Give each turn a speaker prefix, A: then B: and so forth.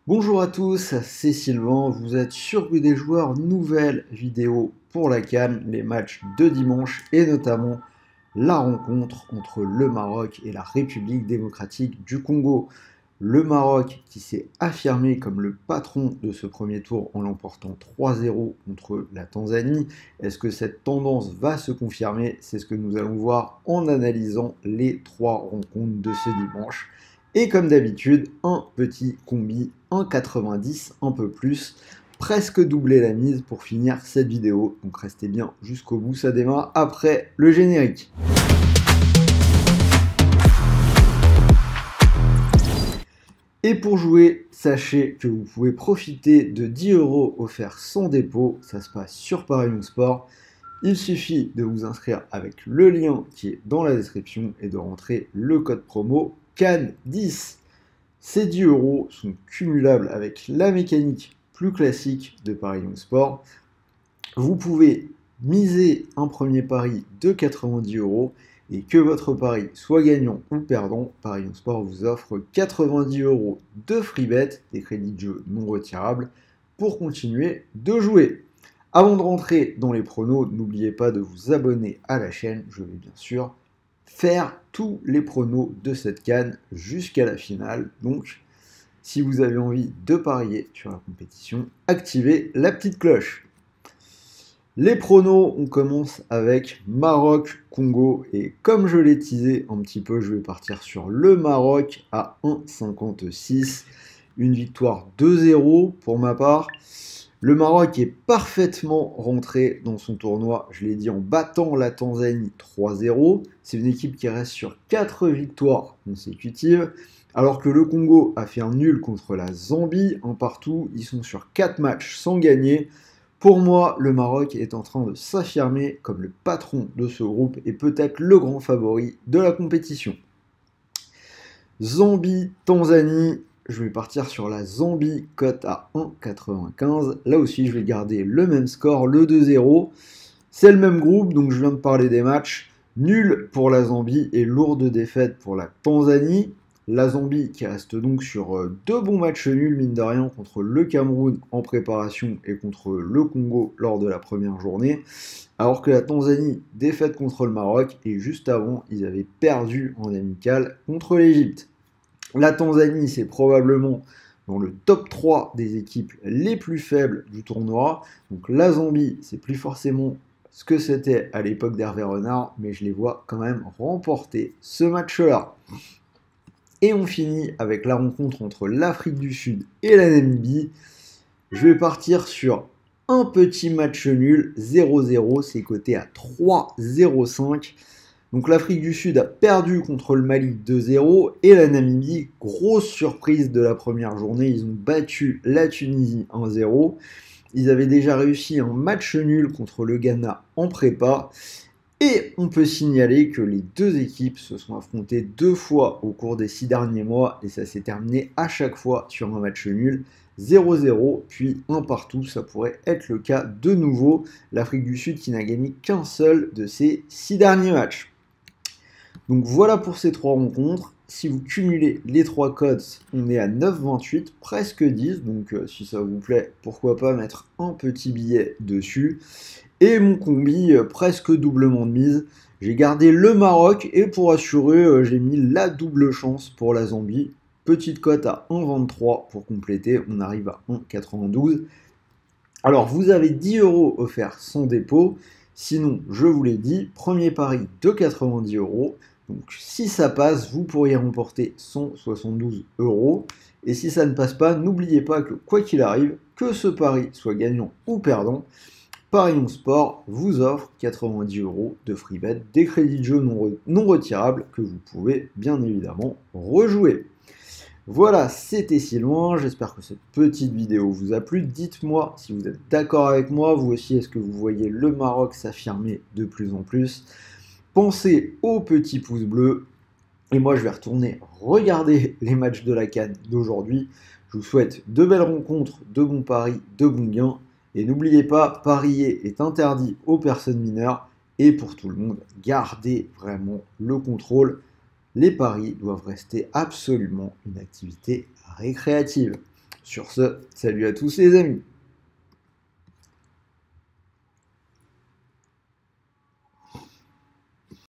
A: Bonjour à tous, c'est Sylvain, vous êtes sur Rue des Joueurs, nouvelle vidéo pour la CAN, les matchs de dimanche et notamment la rencontre entre le Maroc et la République démocratique du Congo. Le Maroc qui s'est affirmé comme le patron de ce premier tour en l'emportant 3-0 contre la Tanzanie. Est-ce que cette tendance va se confirmer? C'est ce que nous allons voir en analysant les trois rencontres de ce dimanche. Et comme d'habitude, un petit combi 1,90, un peu plus, presque doubler la mise pour finir cette vidéo. Donc restez bien jusqu'au bout, ça démarre après le générique. Et pour jouer, sachez que vous pouvez profiter de 10 € offerts sans dépôt. Ça se passe sur Paris Sport. Il suffit de vous inscrire avec le lien qui est dans la description et de rentrer le code promo CAN10. Ces 10 € sont cumulables avec la mécanique plus classique de Paris Sport. Vous pouvez miser un premier pari de 90 € et que votre pari soit gagnant ou perdant, Paris Sport vous offre 90 € de free bet, des crédits de jeu non retirables, pour continuer de jouer. Avant de rentrer dans les pronos, n'oubliez pas de vous abonner à la chaîne. Je vais bien sûr faire tous les pronos de cette CAN jusqu'à la finale. Donc, si vous avez envie de parier sur la compétition, activez la petite cloche. Les pronos, on commence avec Maroc-Congo. Et comme je l'ai teasé un petit peu, je vais partir sur le Maroc à 1,56. Une victoire 2-0 pour ma part. Le Maroc est parfaitement rentré dans son tournoi, je l'ai dit, en battant la Tanzanie 3-0. C'est une équipe qui reste sur 4 victoires consécutives, alors que le Congo a fait un nul contre la Zambie, un partout. Ils sont sur 4 matchs sans gagner. Pour moi, le Maroc est en train de s'affirmer comme le patron de ce groupe et peut-être le grand favori de la compétition. Zambie-Tanzanie, je vais partir sur la Zambie, cote à 1,95. Là aussi, je vais garder le même score, le 2-0. C'est le même groupe, donc je viens de parler des matchs. Nul pour la Zambie et lourde défaite pour la Tanzanie. La Zambie qui reste donc sur 2 bons matchs nuls, mine de rien, contre le Cameroun en préparation et contre le Congo lors de la première journée. Alors que la Tanzanie, défaite contre le Maroc, et juste avant, ils avaient perdu en amical contre l'Égypte. La Tanzanie, c'est probablement dans le top 3 des équipes les plus faibles du tournoi. Donc la Zambie, c'est plus forcément ce que c'était à l'époque d'Hervé Renard, mais je les vois quand même remporter ce match-là. Et on finit avec la rencontre entre l'Afrique du Sud et la Namibie. Je vais partir sur un petit match nul, 0-0, c'est coté à 3,05. Donc l'Afrique du Sud a perdu contre le Mali 2-0 et la Namibie, grosse surprise de la première journée, ils ont battu la Tunisie 1-0. Ils avaient déjà réussi un match nul contre le Ghana en prépa. Et on peut signaler que les deux équipes se sont affrontées 2 fois au cours des 6 derniers mois et ça s'est terminé à chaque fois sur un match nul. 0-0, puis un partout, ça pourrait être le cas de nouveau. L'Afrique du Sud qui n'a gagné qu'un seul de ses 6 derniers matchs. Donc voilà pour ces 3 rencontres. Si vous cumulez les 3 codes, on est à 9,28, presque 10. Donc si ça vous plaît, pourquoi pas mettre un petit billet dessus. Et mon combi, presque doublement de mise. J'ai gardé le Maroc et pour assurer, j'ai mis la double chance pour la Zambie. Petite cote à 1,23 pour compléter, on arrive à 1,92. Alors vous avez 10 € offerts sans dépôt. Sinon, je vous l'ai dit, premier pari de 90 €. Donc si ça passe, vous pourriez remporter 172 €. Et si ça ne passe pas, n'oubliez pas que quoi qu'il arrive, que ce pari soit gagnant ou perdant, Paris Sport vous offre 90 € de free bet, des crédits de jeu non retirables que vous pouvez bien évidemment rejouer. Voilà, c'était Sylvain, j'espère que cette petite vidéo vous a plu. Dites-moi si vous êtes d'accord avec moi, vous aussi, est-ce que vous voyez le Maroc s'affirmer de plus en plus? Pensez au petit pouce bleu. Et moi, je vais retourner regarder les matchs de la CAN d'aujourd'hui. Je vous souhaite de belles rencontres, de bons paris, de bons gains. Et n'oubliez pas, parier est interdit aux personnes mineures. Et pour tout le monde, gardez vraiment le contrôle. Les paris doivent rester absolument une activité récréative. Sur ce, salut à tous les amis.